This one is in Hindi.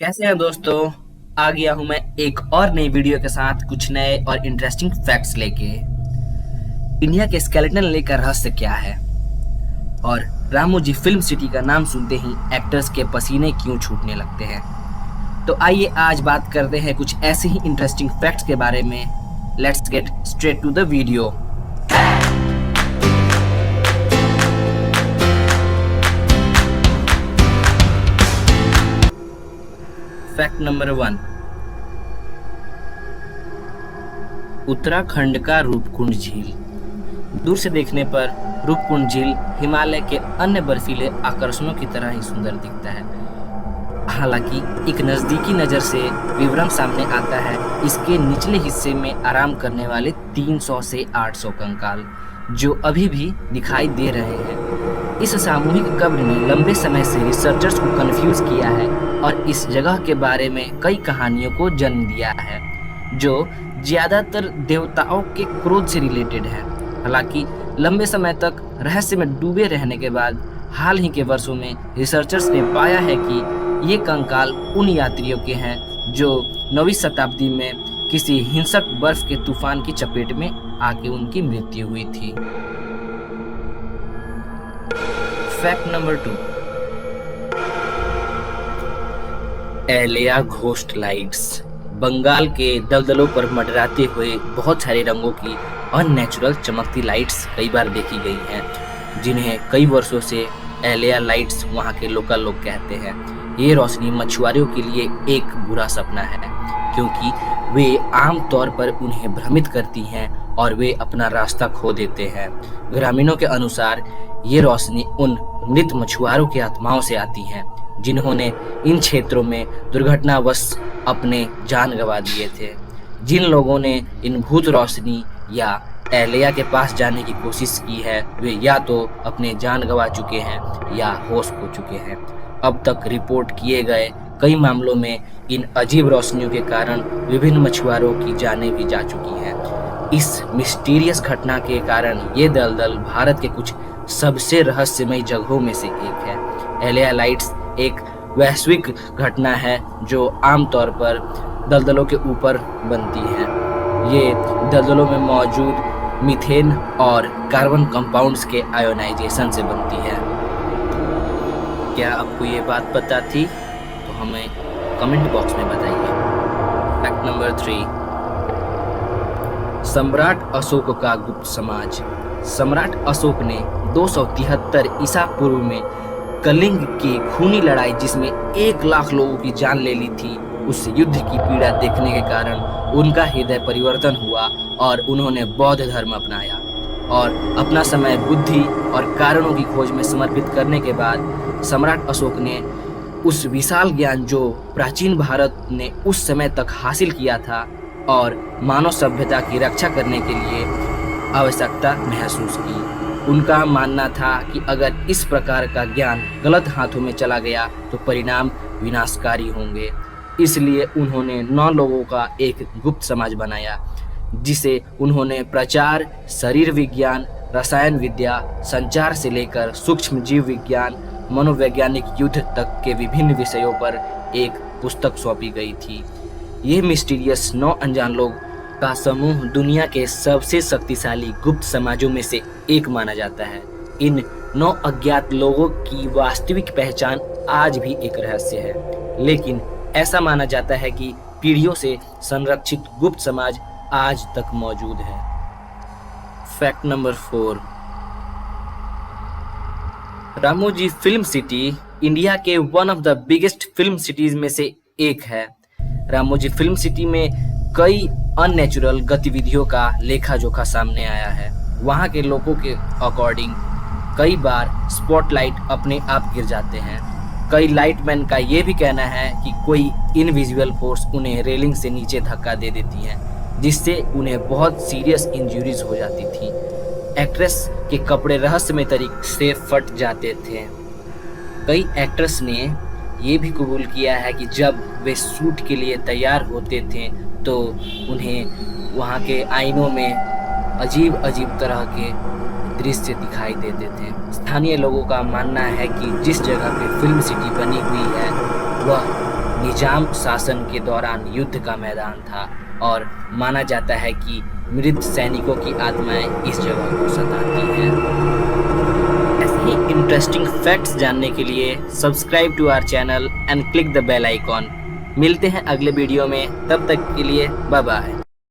कैसे हैं दोस्तों। आ गया हूं मैं एक और नई वीडियो के साथ कुछ नए और इंटरेस्टिंग फैक्ट्स लेके। इंडिया के स्केलेटन लेक का रहस्य क्या है और रामोजी फिल्म सिटी का नाम सुनते ही एक्टर्स के पसीने क्यों छूटने लगते हैं। तो आइए आज बात करते हैं कुछ ऐसे ही इंटरेस्टिंग फैक्ट्स के बारे में। Let's get straight to the video. Fact number 1, Uttarakhand का रूपकुंड झील। दूर से देखने पर रूपकुंड झील हिमालय के अन्य बर्फीले आकर्षणों की तरह ही सुंदर दिखता है। हालांकि एक नजदीकी नजर से विवरण सामने आता है। इसके निचले हिस्से में आराम करने वाले 300 से 800 कंकाल जो अभी भी दिखाई दे रहे हैं। इस सामूहिक कब्र ने लंबे समय से रिसर्चर्स को कंफ्यूज किया है और इस जगह के बारे में कई कहानियों को जन्म दिया है जो ज्यादातर देवताओं के क्रोध से रिलेटेड है। हालांकि लंबे समय तक रहस्य में डूबे रहने के बाद हाल ही के वर्षों में रिसर्चर्स ने पाया है कि ये कंकाल उन यात्रियों के हैं जो 9वीं शताब्दी में किसी हिंसक बर्फ के तूफान की चपेट में आके उनकी मृत्यु हुई थी। Fact number 2, Aleya ghost lights. Bengal के दलदलों पर मंडराते हुए बहुत सारे रंगों की अननेचुरल चमकती लाइट्स कई बार देखी गई हैं, जिन्हें कई वर्षों से एलिया लाइट्स वहां के लोकल लोग कहते हैं। ये रोशनी मछुआरों के लिए एक बुरा सपना है क्योंकि वे आम तौर पर उन्हें भ्रमित करती हैं और वे अपना रास्ता खो देते हैं। ग्रामीणों के अनुसार ये रोशनी उन मृत मछुआरों की आत्माओं से आती हैं जिन्होंने इन क्षेत्रों में दुर्घटनावश अपने जान गंवा दिए थे। जिन लोगों ने इन भूत रोशनी या एलिया के पास जाने की कोशिश की है वे या तो अपने जान गंवा चुके हैं या होश खो चुके हैं। अब तक रिपोर्ट किए गए कई मामलों में इन अजीब रोशनियों के कारण विभिन्न मछुआरों की जानें भी जा चुकी हैं। इस मिस्टीरियस घटना के कारण ये दलदल भारत के कुछ सबसे रहस्यमय जगहों में से एक है। एलिया लाइट्स एक वैश्विक घटना है जो आमतौर पर दलदलों के ऊपर बनती है। ये दलदलों में मौजूद मीथेन और कार्बन कंपाउंड्स के आयोनाइजेशन से बनती है। क्या आपको ये बात पता थी? तो हमें कमेंट बॉक्स में बताइए। फैक्ट नंबर 3, सम्राट अशोक का गुप्त समाज। सम्राट अशोक ने 273 ईसा पूर्व में कलिंग की खूनी लड़ाई जिसमें 1 लाख लोगों की जान ले ली थी, उस युद्ध की पीड़ा देखने के कारण उनका हृदय परिवर्तन हुआ और उन्होंने बौद्ध धर्म अपनाया और अपना समय बुद्धि और कारणों की खोज में समर्पित करने के बाद सम्राट अशोक ने उस विशाल ज्ञान जो प्राचीन भारत ने उस समय तक हासिल किया था और मानव सभ्यता की रक्षा करने के लिए आवश्यकता महसूस की। उनका मानना था कि अगर इस प्रकार का ज्ञान गलत हाथों में चला गया तो परिणाम विनाशकारी होंगे। इसलिए उन्होंने 9 लोगों का एक गुप्त समाज बनाया जिसे उन्होंने प्रचार, शरीर विज्ञान, रसायन विद्या, संचार से लेकर सूक्ष्म जीव विज्ञान, मनोवैज्ञानिक युद्ध तक के विभिन्न विषयों पर एक पुस्तक सौंपी गई थी। ये मिस्टीरियस 9 अनजान लोग का समूह दुनिया के सबसे शक्तिशाली गुप्त समाजों में से एक माना जाता है। इन 9 अज्ञात लोगों की वास्तविक पहचान आज भी एक रहस्य है, लेकिन ऐसा माना जाता है कि पीढ़ियों से संरक्षित गुप्त समाज आज तक मौजूद है। Fact number 4, Ramoji film city India के one of the biggest film cities में से एक है। रामोजी फिल्म सिटी में कई अननेचुरल गतिविधियों का लेखा जोखा सामने आया है। वहाँ के लोगों के अकॉर्डिंग कई बार स्पॉटलाइट अपने आप गिर जाते हैं। कई लाइटमैन का ये भी कहना है कि कोई इनविजिबल फोर्स उन्हें रेलिंग से नीचे धक्का दे देती है जिससे उन्हें बहुत सीरियस इंजरीज हो जाती थी। एक्ट्रेस के कपड़े रहस्यमय तरीके से फट जाते थे। कई एक्ट्रेस ने ये भी कबूल किया है कि जब वे शूट के लिए तैयार होते थे तो उन्हें वहाँ के आईनों में अजीब अजीब तरह के दृश्य दिखाई देते थे। स्थानीय लोगों का मानना है कि जिस जगह पे फिल्म सिटी बनी हुई है वह निजाम शासन के दौरान युद्ध का मैदान था और माना जाता है कि मृत सैनिकों की आत्माएं इस जगह को सताती हैं। ऐसे ही इंटरेस्टिंग फैक्ट्स जानने के लिए subscribe to our channel and click the bell icon. मिलते हैं अगले वीडियो में, तब तक के लिए बाय बाय।